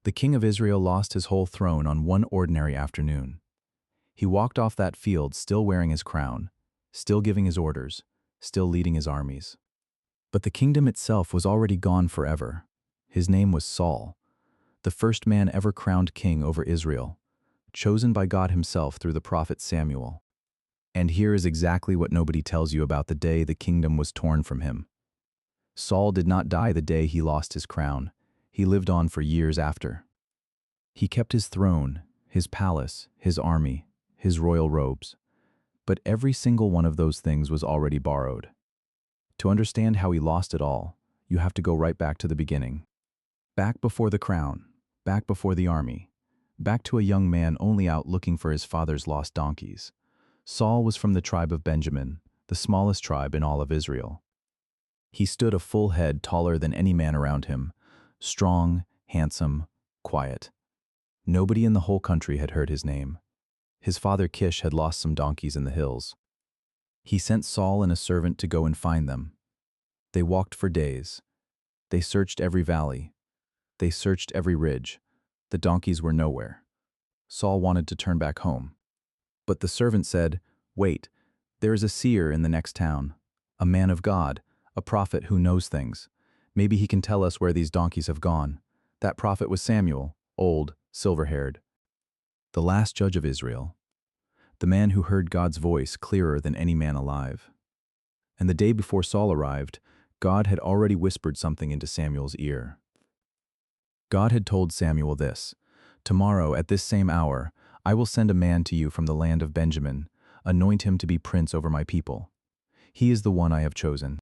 The king of Israel lost his whole throne on one ordinary afternoon. He walked off that field still wearing his crown, still giving his orders, still leading his armies. But the kingdom itself was already gone forever. His name was Saul, the first man ever crowned king over Israel, chosen by God himself through the prophet Samuel. And here is exactly what nobody tells you about the day the kingdom was torn from him. Saul did not die the day he lost his crown. He lived on for years after. He kept his throne, his palace, his army, his royal robes. But every single one of those things was already borrowed. To understand how he lost it all, you have to go right back to the beginning. Back before the crown, back before the army, back to a young man only out looking for his father's lost donkeys. Saul was from the tribe of Benjamin, the smallest tribe in all of Israel. He stood a full head taller than any man around him, strong, handsome, quiet. Nobody in the whole country had heard his name. His father Kish had lost some donkeys in the hills. He sent Saul and a servant to go and find them. They walked for days. They searched every valley. They searched every ridge. The donkeys were nowhere. Saul wanted to turn back home. But the servant said, "Wait, there is a seer in the next town, a man of God, a prophet who knows things. Maybe he can tell us where these donkeys have gone." That prophet was Samuel, old, silver-haired, the last judge of Israel, the man who heard God's voice clearer than any man alive. And the day before Saul arrived, God had already whispered something into Samuel's ear. God had told Samuel this, "Tomorrow at this same hour, I will send a man to you from the land of Benjamin, anoint him to be prince over my people. He is the one I have chosen."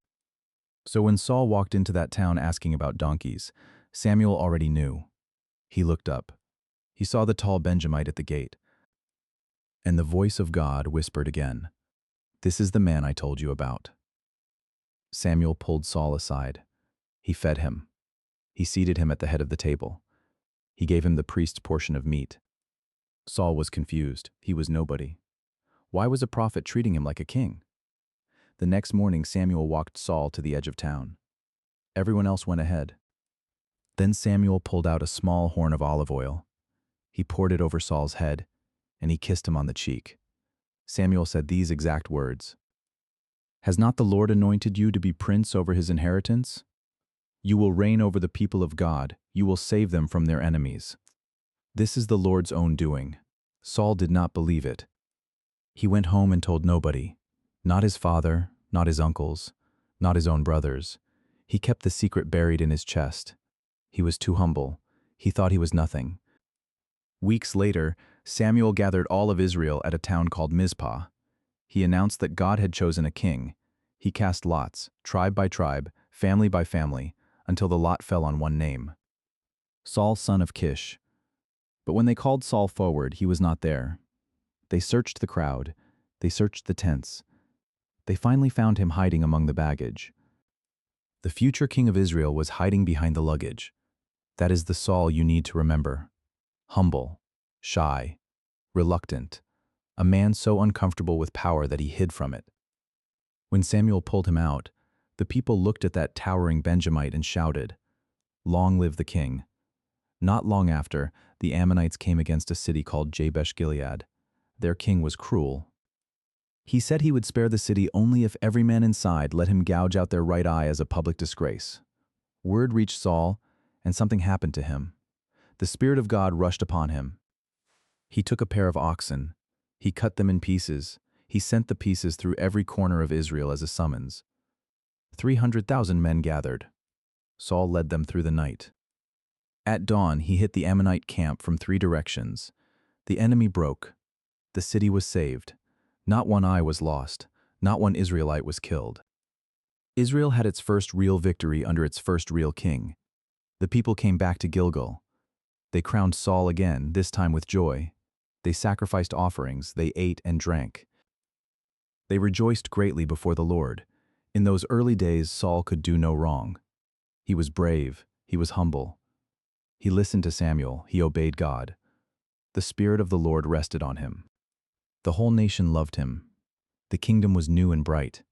So when Saul walked into that town asking about donkeys, Samuel already knew. He looked up. He saw the tall Benjamite at the gate. And the voice of God whispered again, "This is the man I told you about." Samuel pulled Saul aside. He fed him. He seated him at the head of the table. He gave him the priest's portion of meat. Saul was confused. He was nobody. Why was a prophet treating him like a king? The next morning, Samuel walked Saul to the edge of town. Everyone else went ahead. Then Samuel pulled out a small horn of olive oil. He poured it over Saul's head, and he kissed him on the cheek. Samuel said these exact words, "Has not the Lord anointed you to be prince over his inheritance? You will reign over the people of God. You will save them from their enemies. This is the Lord's own doing." Saul did not believe it. He went home and told nobody, not his father, not his uncles, not his own brothers. He kept the secret buried in his chest. He was too humble. He thought he was nothing. Weeks later, Samuel gathered all of Israel at a town called Mizpah. He announced that God had chosen a king. He cast lots, tribe by tribe, family by family, until the lot fell on one name, Saul son of Kish. But when they called Saul forward, he was not there. They searched the crowd. They searched the tents. They finally found him hiding among the baggage. The future king of Israel was hiding behind the luggage. That is the Saul you need to remember. Humble, shy, reluctant, a man so uncomfortable with power that he hid from it. When Samuel pulled him out, the people looked at that towering Benjamite and shouted, "Long live the king." Not long after, the Ammonites came against a city called Jabesh Gilead. Their king was cruel. He said he would spare the city only if every man inside let him gouge out their right eye as a public disgrace. Word reached Saul, and something happened to him. The Spirit of God rushed upon him. He took a pair of oxen. He cut them in pieces. He sent the pieces through every corner of Israel as a summons. 300,000 men gathered. Saul led them through the night. At dawn, he hit the Ammonite camp from 3 directions. The enemy broke. The city was saved. Not one eye was lost. Not one Israelite was killed. Israel had its first real victory under its first real king. The people came back to Gilgal. They crowned Saul again, this time with joy. They sacrificed offerings. They ate and drank. They rejoiced greatly before the Lord. In those early days, Saul could do no wrong. He was brave. He was humble. He listened to Samuel. He obeyed God. The Spirit of the Lord rested on him. The whole nation loved him. The kingdom was new and bright.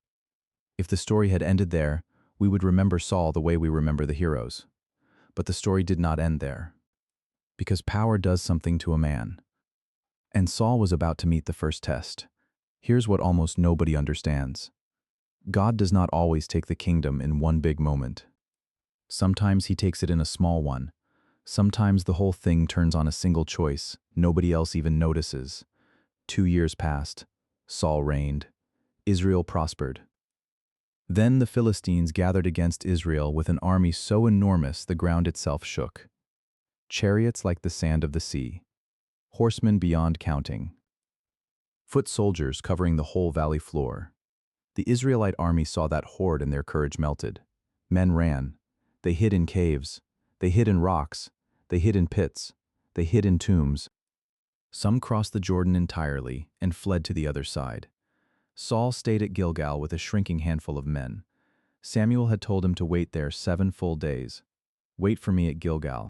If the story had ended there, we would remember Saul the way we remember the heroes. But the story did not end there. because power does something to a man. And Saul was about to meet the first test. Here's what almost nobody understands. God does not always take the kingdom in one big moment. Sometimes he takes it in a small one. Sometimes the whole thing turns on a single choice nobody else even notices. 2 years passed. Saul reigned. Israel prospered. Then the Philistines gathered against Israel with an army so enormous the ground itself shook. Chariots like the sand of the sea. Horsemen beyond counting. Foot soldiers covering the whole valley floor. The Israelite army saw that horde and their courage melted. Men ran. They hid in caves. They hid in rocks. They hid in pits. They hid in tombs. Some crossed the Jordan entirely and fled to the other side. Saul stayed at Gilgal with a shrinking handful of men. Samuel had told him to wait there 7 full days. Wait for me at Gilgal.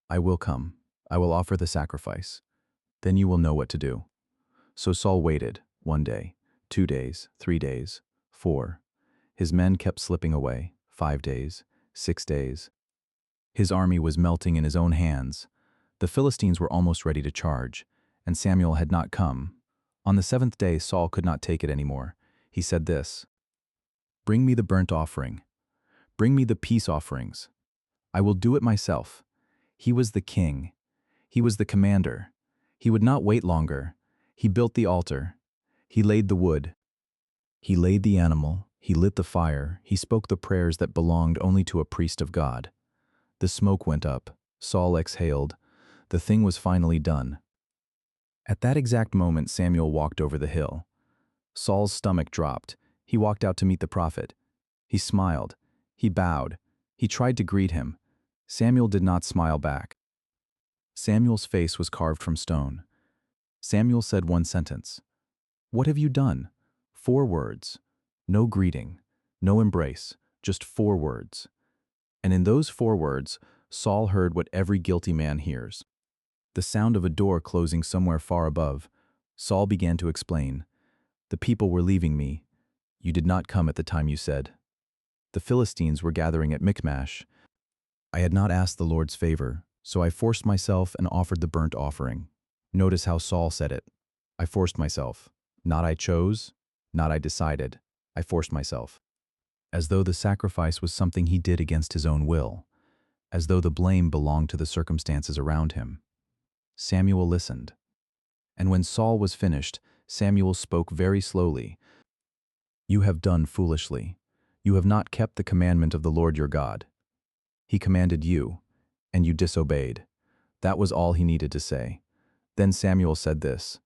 I will come. I will offer the sacrifice. Then you will know what to do. So Saul waited, 1 day, 2 days, 3 days, 4. His men kept slipping away, 5 days, 6 days. His army was melting in his own hands. The Philistines were almost ready to charge, and Samuel had not come. On the 7th day, Saul could not take it anymore. He said this, "Bring me the burnt offering. Bring me the peace offerings. I will do it myself." He was the king. He was the commander. He would not wait longer. He built the altar. He laid the wood. He laid the animal. He lit the fire. He spoke the prayers that belonged only to a priest of God. The smoke went up. Saul exhaled. The thing was finally done. At that exact moment, Samuel walked over the hill. Saul's stomach dropped. He walked out to meet the prophet. He smiled. He bowed. He tried to greet him. Samuel did not smile back. Samuel's face was carved from stone. Samuel said one sentence. "What have you done?" 4 words. No greeting, no embrace, just 4 words. And in those 4 words, Saul heard what every guilty man hears. The sound of a door closing somewhere far above. Saul began to explain. "The people were leaving me. You did not come at the time you said. The Philistines were gathering at Michmash. I had not asked the Lord's favor, so I forced myself and offered the burnt offering." Notice how Saul said it. I forced myself. Not I chose, not I decided. I forced myself. As though the sacrifice was something he did against his own will. As though the blame belonged to the circumstances around him. Samuel listened. And when Saul was finished, Samuel spoke very slowly. "You have done foolishly. You have not kept the commandment of the Lord your God. He commanded you, and you disobeyed." That was all he needed to say. Then Samuel said this,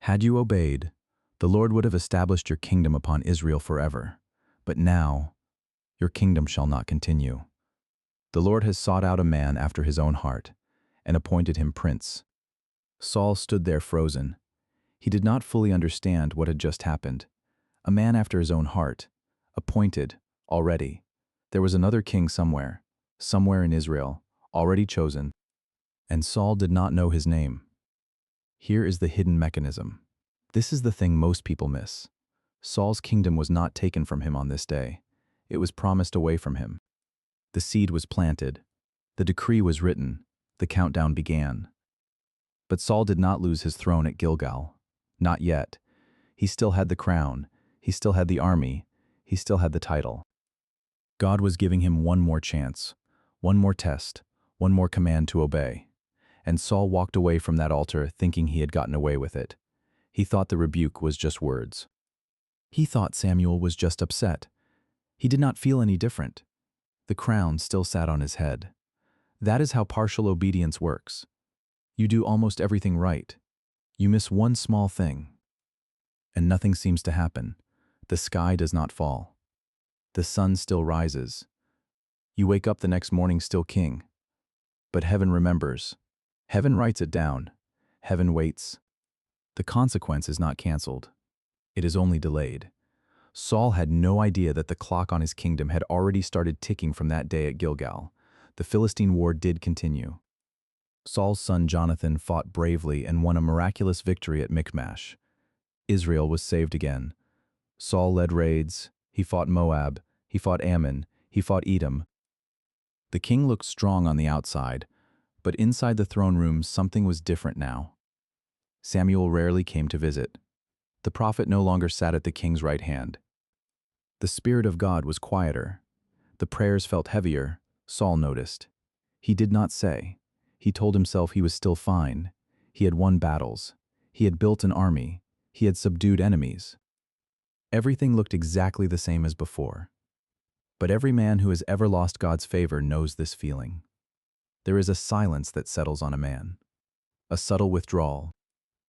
"Had you obeyed, the Lord would have established your kingdom upon Israel forever. But now, your kingdom shall not continue. The Lord has sought out a man after his own heart, and appointed him prince." Saul stood there frozen. He did not fully understand what had just happened. A man after his own heart, appointed, already. There was another king somewhere in Israel, already chosen, and Saul did not know his name. Here is the hidden mechanism. This is the thing most people miss. Saul's kingdom was not taken from him on this day. It was promised away from him. The seed was planted. The decree was written. The countdown began. But Saul did not lose his throne at Gilgal. Not yet. He still had the crown. He still had the army. He still had the title. God was giving him one more chance, one more test, one more command to obey. And Saul walked away from that altar thinking he had gotten away with it. He thought the rebuke was just words. He thought Samuel was just upset. He did not feel any different. The crown still sat on his head. That is how partial obedience works. You do almost everything right. You miss one small thing. And nothing seems to happen. The sky does not fall. The sun still rises. You wake up the next morning still king. But heaven remembers. Heaven writes it down. Heaven waits. The consequence is not canceled. It is only delayed. Saul had no idea that the clock on his kingdom had already started ticking from that day at Gilgal. The Philistine war did continue. Saul's son Jonathan fought bravely and won a miraculous victory at Michmash. Israel was saved again. Saul led raids. He fought Moab. He fought Ammon. He fought Edom. The king looked strong on the outside, But inside the throne room, something was different now. Samuel rarely came to visit. The prophet no longer sat at the king's right hand. The Spirit of God was quieter. The prayers felt heavier, Saul noticed. He did not say. He told himself he was still fine. He had won battles. He had built an army. He had subdued enemies. Everything looked exactly the same as before. But every man who has ever lost God's favor knows this feeling. There is a silence that settles on a man. A subtle withdrawal.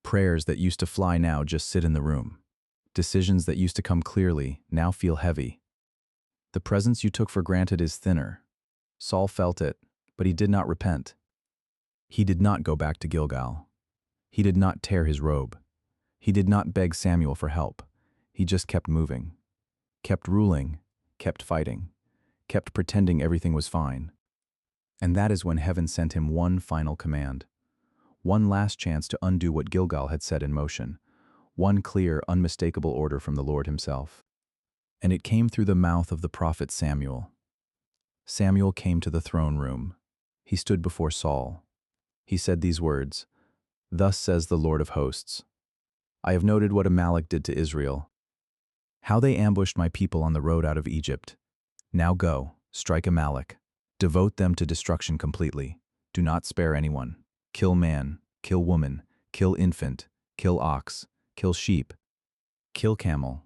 Prayers that used to fly now just sit in the room. Decisions that used to come clearly now feel heavy. The presence you took for granted is thinner. Saul felt it, but he did not repent. He did not go back to Gilgal. He did not tear his robe. He did not beg Samuel for help. He just kept moving, kept ruling, kept fighting, kept pretending everything was fine. And that is when heaven sent him one final command. One last chance to undo what Gilgal had set in motion. One clear, unmistakable order from the Lord himself. And it came through the mouth of the prophet Samuel. Samuel came to the throne room. He stood before Saul. He said these words, "Thus says the Lord of hosts, I have noted what Amalek did to Israel, how they ambushed my people on the road out of Egypt. Now go, strike Amalek, devote them to destruction completely. Do not spare anyone. Kill man, kill woman, kill infant, kill ox, kill sheep, kill camel,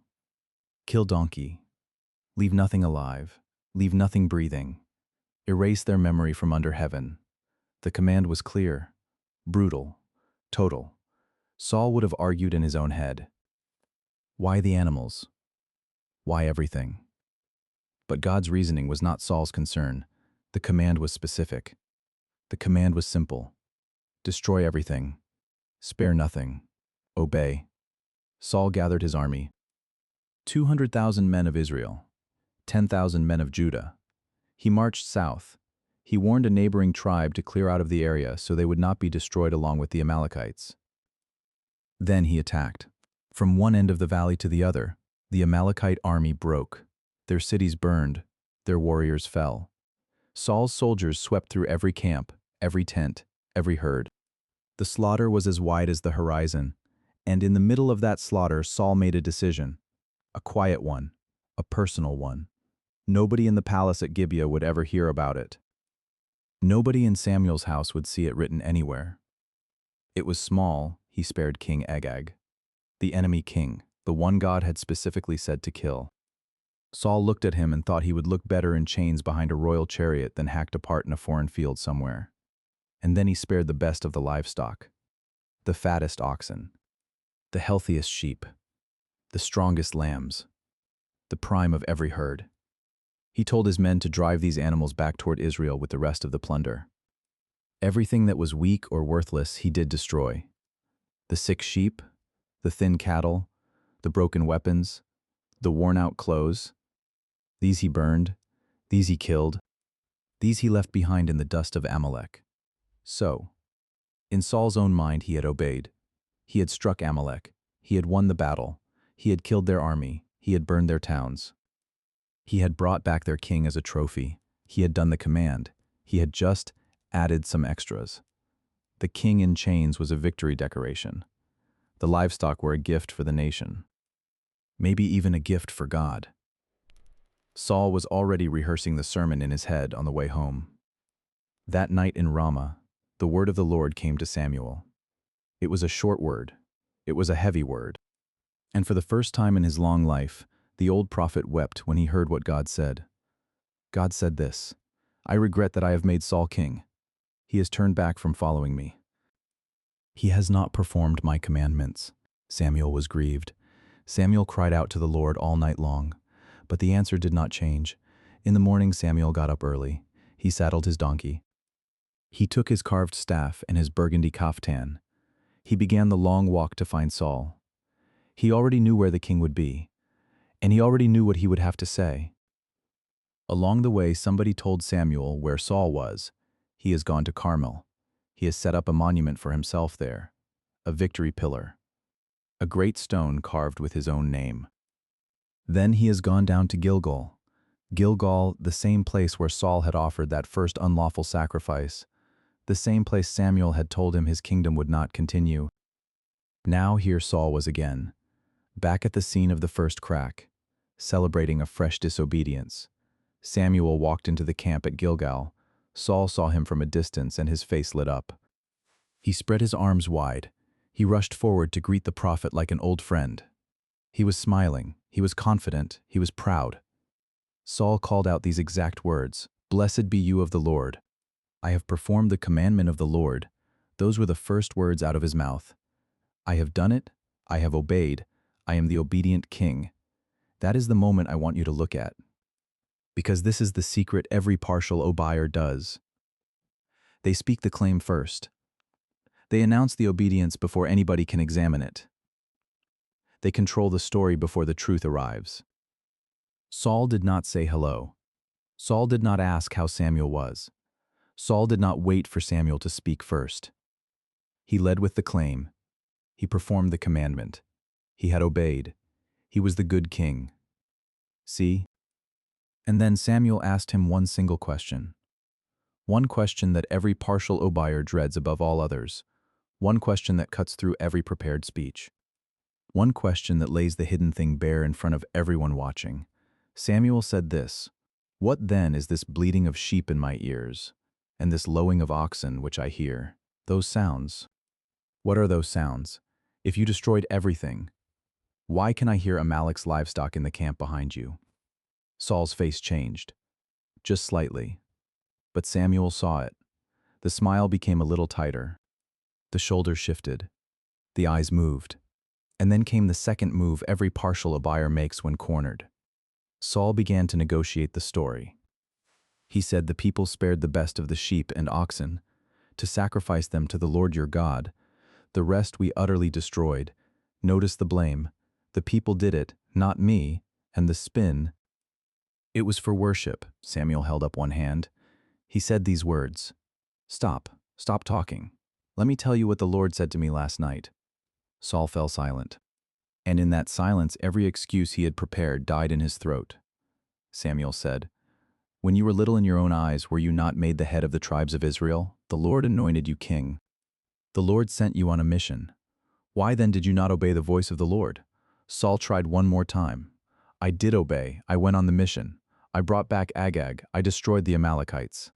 kill donkey. Leave nothing alive, leave nothing breathing. Erase their memory from under heaven." The command was clear, brutal, total. Saul would have argued in his own head. Why the animals? Why everything? But God's reasoning was not Saul's concern. The command was specific. The command was simple. Destroy everything. Spare nothing. Obey. Saul gathered his army. 200,000 men of Israel. 10,000 men of Judah. He marched south. He warned a neighboring tribe to clear out of the area so they would not be destroyed along with the Amalekites. Then he attacked. From one end of the valley to the other, the Amalekite army broke. Their cities burned. Their warriors fell. Saul's soldiers swept through every camp, every tent, every herd. The slaughter was as wide as the horizon, and in the middle of that slaughter Saul made a decision. A quiet one, a personal one. Nobody in the palace at Gibeah would ever hear about it. Nobody in Samuel's house would see it written anywhere. It was small. He spared King Agag, the enemy king, the one God had specifically said to kill. Saul looked at him and thought he would look better in chains behind a royal chariot than hacked apart in a foreign field somewhere. And then he spared the best of the livestock, the fattest oxen, the healthiest sheep, the strongest lambs, the prime of every herd. He told his men to drive these animals back toward Israel with the rest of the plunder. Everything that was weak or worthless he did destroy. The sick sheep, the thin cattle, the broken weapons, the worn-out clothes. These he burned, these he killed, these he left behind in the dust of Amalek. So, in Saul's own mind he had obeyed. He had struck Amalek, he had won the battle, he had killed their army, he had burned their towns. He had brought back their king as a trophy, he had done the command, he had just added some extras. The king in chains was a victory decoration. The livestock were a gift for the nation. Maybe even a gift for God. Saul was already rehearsing the sermon in his head on the way home. That night in Ramah, the word of the Lord came to Samuel. It was a short word. It was a heavy word. And for the first time in his long life, the old prophet wept when he heard what God said. God said this, "I regret that I have made Saul king. He has turned back from following me. He has not performed my commandments." Samuel was grieved. Samuel cried out to the Lord all night long, but the answer did not change. In the morning Samuel got up early. He saddled his donkey. He took his carved staff and his burgundy kaftan. He began the long walk to find Saul. He already knew where the king would be, and he already knew what he would have to say. Along the way, somebody told Samuel where Saul was. He has gone to Carmel. He has set up a monument for himself there, a victory pillar, a great stone carved with his own name. Then he has gone down to Gilgal. Gilgal, the same place where Saul had offered that first unlawful sacrifice. the same place Samuel had told him his kingdom would not continue. Now here Saul was again, back at the scene of the first crack, celebrating a fresh disobedience. Samuel walked into the camp at Gilgal. Saul saw him from a distance and his face lit up. He spread his arms wide. He rushed forward to greet the prophet like an old friend. He was smiling, he was confident, he was proud. Saul called out these exact words, "Blessed be you of the Lord. I have performed the commandment of the Lord." Those were the first words out of his mouth. I have done it, I have obeyed, I am the obedient king. That is the moment I want you to look at. Because this is the secret every partial obeyer does. They speak the claim first. They announce the obedience before anybody can examine it. They control the story before the truth arrives. Saul did not say hello. Saul did not ask how Samuel was. Saul did not wait for Samuel to speak first. He led with the claim. He performed the commandment. He had obeyed. He was the good king. See? And then Samuel asked him one single question. One question that every partial obeyer dreads above all others. One question that cuts through every prepared speech. One question that lays the hidden thing bare in front of everyone watching. Samuel said this, "What then is this bleating of sheep in my ears, and this lowing of oxen which I hear? Those sounds. What are those sounds? If you destroyed everything, why can I hear Amalek's livestock in the camp behind you?" Saul's face changed, just slightly. But Samuel saw it. The smile became a little tighter. The shoulders shifted. The eyes moved. And then came the second move every partial obeyer makes when cornered. Saul began to negotiate the story. He said the people spared the best of the sheep and oxen to sacrifice them to the Lord your God. The rest we utterly destroyed. Notice the blame. The people did it, not me, and the spin. It was for worship. Samuel held up one hand. He said these words, "Stop talking. Let me tell you what the Lord said to me last night." Saul fell silent. And in that silence, every excuse he had prepared died in his throat. Samuel said, "When you were little in your own eyes, were you not made the head of the tribes of Israel? The Lord anointed you king. The Lord sent you on a mission. Why then did you not obey the voice of the Lord?" Saul tried one more time. "I did obey. I went on the mission. I brought back Agag. I destroyed the Amalekites."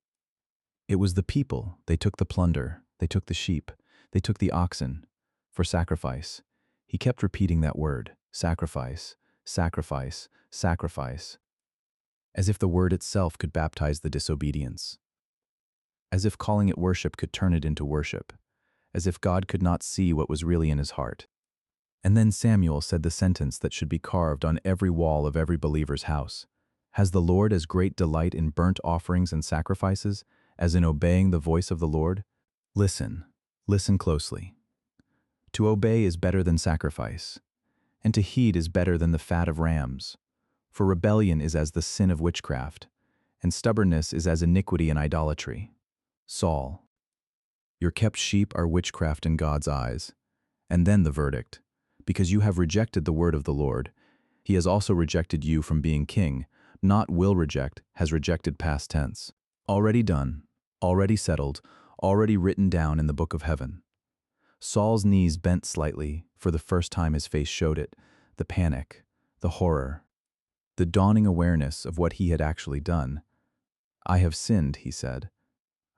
It was the people. They took the plunder. They took the sheep. They took the oxen. For sacrifice. He kept repeating that word, sacrifice, sacrifice, sacrifice. As if the word itself could baptize the disobedience. As if calling it worship could turn it into worship. As if God could not see what was really in his heart. And then Samuel said the sentence that should be carved on every wall of every believer's house. Has the Lord as great delight in burnt offerings and sacrifices as in obeying the voice of the Lord? Listen closely. To obey is better than sacrifice, and to heed is better than the fat of rams. For rebellion is as the sin of witchcraft, and stubbornness is as iniquity and idolatry. Saul, your kept sheep are witchcraft in God's eyes. And then the verdict. Because you have rejected the word of the Lord, he has also rejected you from being king, not will reject, has rejected past tense. Already done, already settled, already written down in the book of heaven. Saul's knees bent slightly. For the first time his face showed it, the panic, the horror, the dawning awareness of what he had actually done. "I have sinned," he said.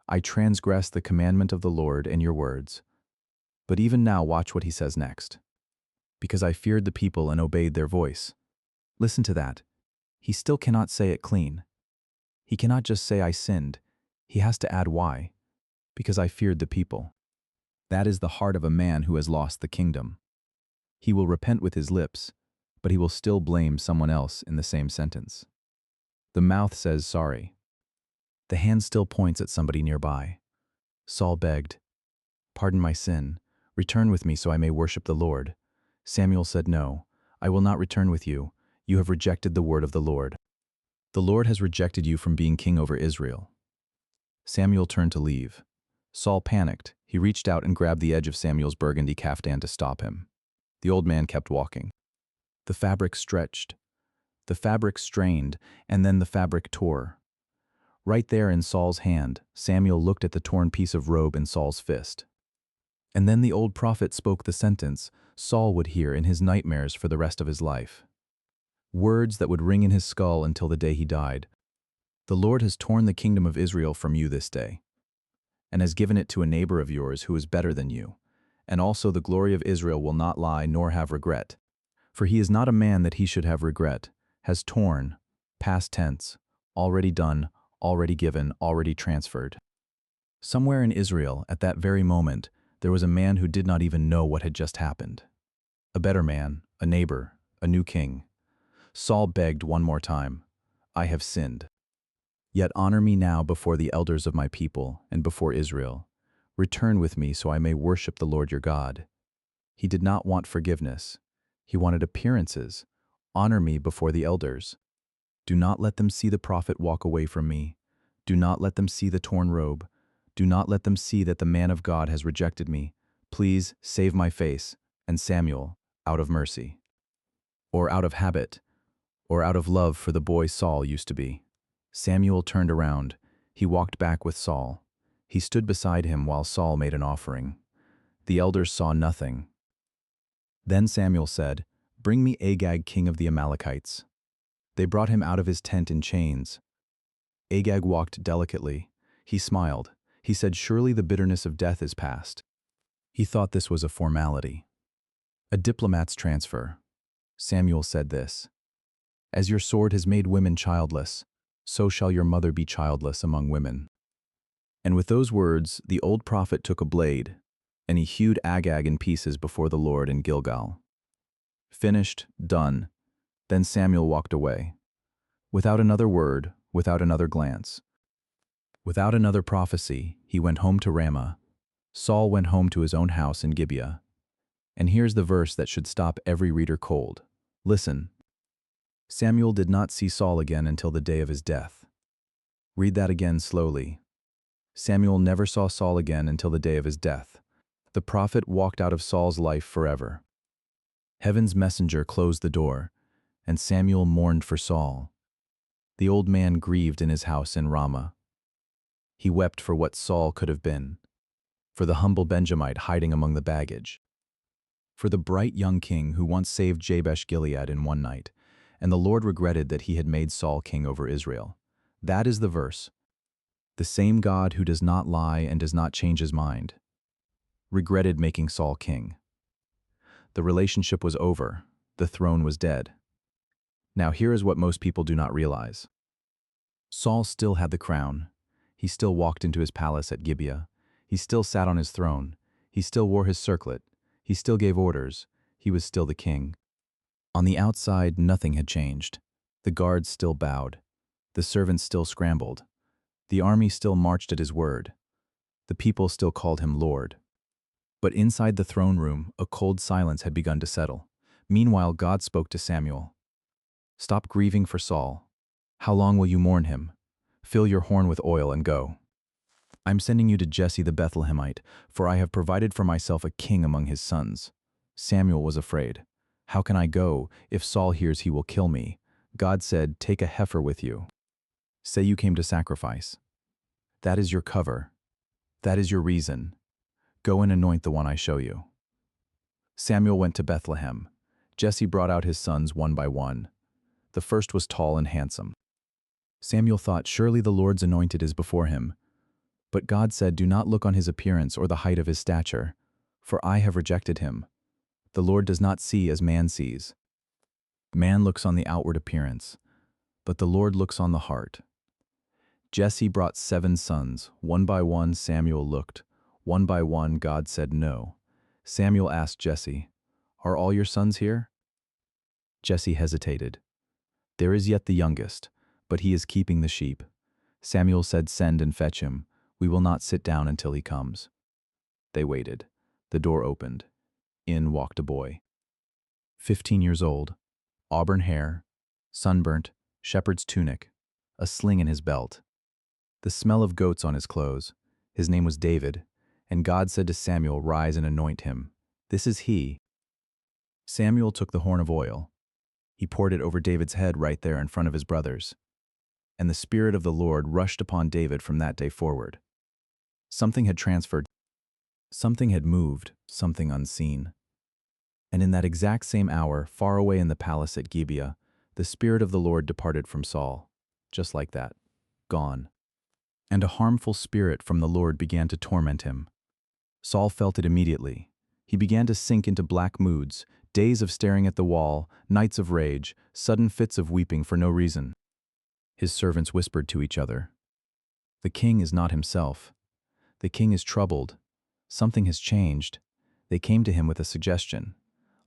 "I transgressed the commandment of the Lord and your words." But even now watch what he says next. "Because I feared the people and obeyed their voice." Listen to that. He still cannot say it clean. He cannot just say I sinned. He has to add why. Because I feared the people. That is the heart of a man who has lost the kingdom. He will repent with his lips, but he will still blame someone else in the same sentence. The mouth says sorry. The hand still points at somebody nearby. Saul begged, "Pardon my sin. Return with me so I may worship the Lord." Samuel said, "No, I will not return with you. You have rejected the word of the Lord. The Lord has rejected you from being king over Israel." Samuel turned to leave. Saul panicked. He reached out and grabbed the edge of Samuel's burgundy caftan to stop him. The old man kept walking. The fabric stretched. The fabric strained, and then the fabric tore. Right there in Saul's hand, Samuel looked at the torn piece of robe in Saul's fist. And then the old prophet spoke the sentence Saul would hear in his nightmares for the rest of his life. Words that would ring in his skull until the day he died. The Lord has torn the kingdom of Israel from you this day, and has given it to a neighbor of yours who is better than you. And also the glory of Israel will not lie nor have regret. For he is not a man that he should have regret, has torn, past tense, already done, already given, already transferred. Somewhere in Israel, at that very moment, there was a man who did not even know what had just happened. A better man, a neighbor, a new king. Saul begged one more time, I have sinned. Yet honor me now before the elders of my people and before Israel. Return with me so I may worship the Lord your God. He did not want forgiveness. He wanted appearances. Honor me before the elders. Do not let them see the prophet walk away from me. Do not let them see the torn robe. Do not let them see that the man of God has rejected me. Please save my face. And Samuel, out of mercy, or out of habit, or out of love for the boy Saul used to be. Samuel turned around. He walked back with Saul. He stood beside him while Saul made an offering. The elders saw nothing. Then Samuel said, Bring me Agag, king of the Amalekites. They brought him out of his tent in chains. Agag walked delicately. He smiled. He said, Surely the bitterness of death is past. He thought this was a formality. A diplomat's transfer. Samuel said this, As your sword has made women childless, so shall your mother be childless among women. And with those words, the old prophet took a blade, and he hewed Agag in pieces before the Lord in Gilgal. Finished, done. Then Samuel walked away. Without another word, without another glance, without another prophecy, he went home to Ramah. Saul went home to his own house in Gibeah. And here's the verse that should stop every reader cold. Listen. Samuel did not see Saul again until the day of his death. Read that again slowly. Samuel never saw Saul again until the day of his death. The prophet walked out of Saul's life forever. Heaven's messenger closed the door, and Samuel mourned for Saul. The old man grieved in his house in Ramah. He wept for what Saul could have been, for the humble Benjamite hiding among the baggage, for the bright young king who once saved Jabesh Gilead in one night, and the Lord regretted that he had made Saul king over Israel. That is the verse. The same God who does not lie and does not change his mind, regretted making Saul king. The relationship was over. The throne was dead. Now here is what most people do not realize. Saul still had the crown. He still walked into his palace at Gibeah. He still sat on his throne. He still wore his circlet. He still gave orders. He was still the king. On the outside, nothing had changed. The guards still bowed. The servants still scrambled. The army still marched at his word. The people still called him Lord. But inside the throne room, a cold silence had begun to settle. Meanwhile, God spoke to Samuel. Stop grieving for Saul. How long will you mourn him? Fill your horn with oil and go. I'm sending you to Jesse the Bethlehemite, for I have provided for myself a king among his sons. Samuel was afraid. How can I go? If Saul hears, he will kill me. God said, Take a heifer with you. Say you came to sacrifice. That is your cover. That is your reason. Go and anoint the one I show you. Samuel went to Bethlehem. Jesse brought out his sons one by one. The first was tall and handsome. Samuel thought, Surely the Lord's anointed is before him. But God said, Do not look on his appearance or the height of his stature, for I have rejected him. The Lord does not see as man sees. Man looks on the outward appearance, but the Lord looks on the heart. Jesse brought 7 sons. One by one Samuel looked. One by one God said no. Samuel asked Jesse, Are all your sons here? Jesse hesitated. There is yet the youngest, but he is keeping the sheep. Samuel said, Send and fetch him. We will not sit down until he comes. They waited. The door opened. In walked a boy. 15 years old, auburn hair, sunburnt, shepherd's tunic, a sling in his belt, the smell of goats on his clothes. His name was David, and God said to Samuel, Rise and anoint him. This is he. Samuel took the horn of oil. He poured it over David's head right there in front of his brothers. and the Spirit of the Lord rushed upon David from that day forward. Something had transferred, something had moved, something unseen. And in that exact same hour, far away in the palace at Gibeah, the Spirit of the Lord departed from Saul. Just like that. Gone. And a harmful spirit from the Lord began to torment him. Saul felt it immediately. He began to sink into black moods, days of staring at the wall, nights of rage, sudden fits of weeping for no reason. His servants whispered to each other, "The king is not himself. The king is troubled. Something has changed." They came to him with a suggestion.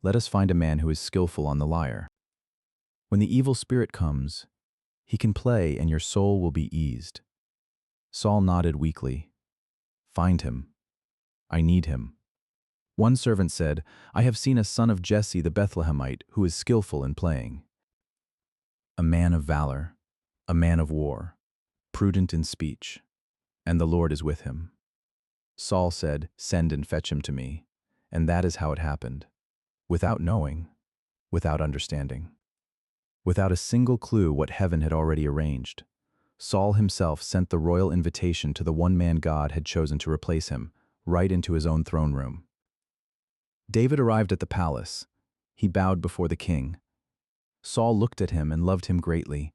"Let us find a man who is skillful on the lyre. When the evil spirit comes, he can play and your soul will be eased." Saul nodded weakly. "Find him. I need him." One servant said, "I have seen a son of Jesse the Bethlehemite who is skillful in playing. A man of valor, a man of war, prudent in speech, and the Lord is with him." Saul said, "Send and fetch him to me." And that is how it happened. Without knowing, without understanding, without a single clue what heaven had already arranged, Saul himself sent the royal invitation to the one man God had chosen to replace him, right into his own throne room. David arrived at the palace. He bowed before the king. Saul looked at him and loved him greatly.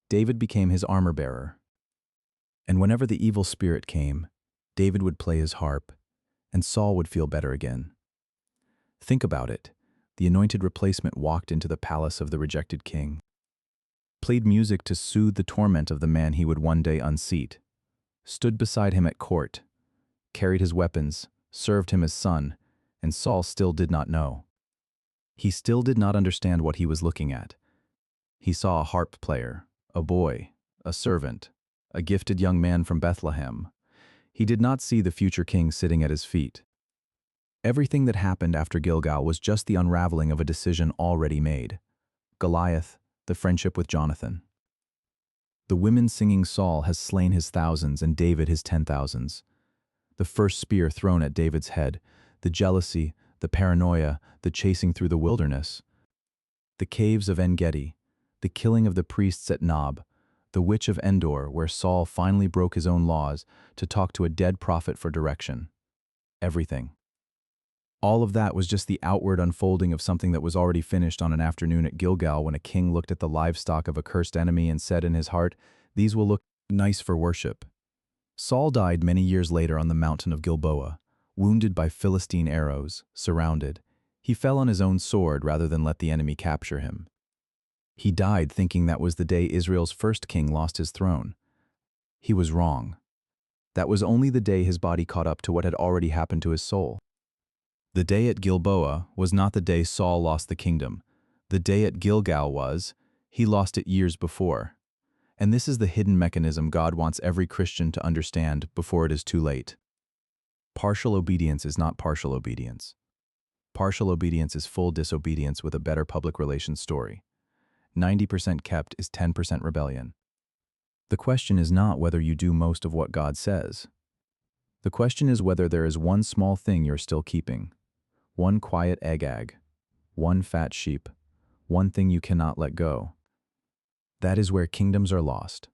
David became his armor-bearer. And whenever the evil spirit came, David would play his harp, and Saul would feel better again. Think about it. The anointed replacement walked into the palace of the rejected king, played music to soothe the torment of the man he would one day unseat, stood beside him at court, carried his weapons, served him as son, and Saul still did not know. He still did not understand what he was looking at. He saw a harp player, a boy, a servant, a gifted young man from Bethlehem. He did not see the future king sitting at his feet. Everything that happened after Gilgal was just the unraveling of a decision already made. Goliath, the friendship with Jonathan. The women singing Saul has slain his thousands and David his 10,000s. The first spear thrown at David's head, the jealousy, the paranoia, the chasing through the wilderness. The caves of En-Gedi, the killing of the priests at Nob, the witch of Endor where Saul finally broke his own laws to talk to a dead prophet for direction. Everything. All of that was just the outward unfolding of something that was already finished on an afternoon at Gilgal when a king looked at the livestock of a cursed enemy and said in his heart, "These will look nice for worship." Saul died many years later on the mountain of Gilboa, wounded by Philistine arrows, surrounded. He fell on his own sword rather than let the enemy capture him. He died thinking that was the day Israel's first king lost his throne. He was wrong. That was only the day his body caught up to what had already happened to his soul. The day at Gilboa was not the day Saul lost the kingdom. The day at Gilgal was, he lost it years before. And this is the hidden mechanism God wants every Christian to understand before it is too late. Partial obedience is not partial obedience. Partial obedience is full disobedience with a better public relations story. 90% kept is 10% rebellion. The question is not whether you do most of what God says. The question is whether there is one small thing you're still keeping. One quiet Agag, one fat sheep, one thing you cannot let go. That is where kingdoms are lost.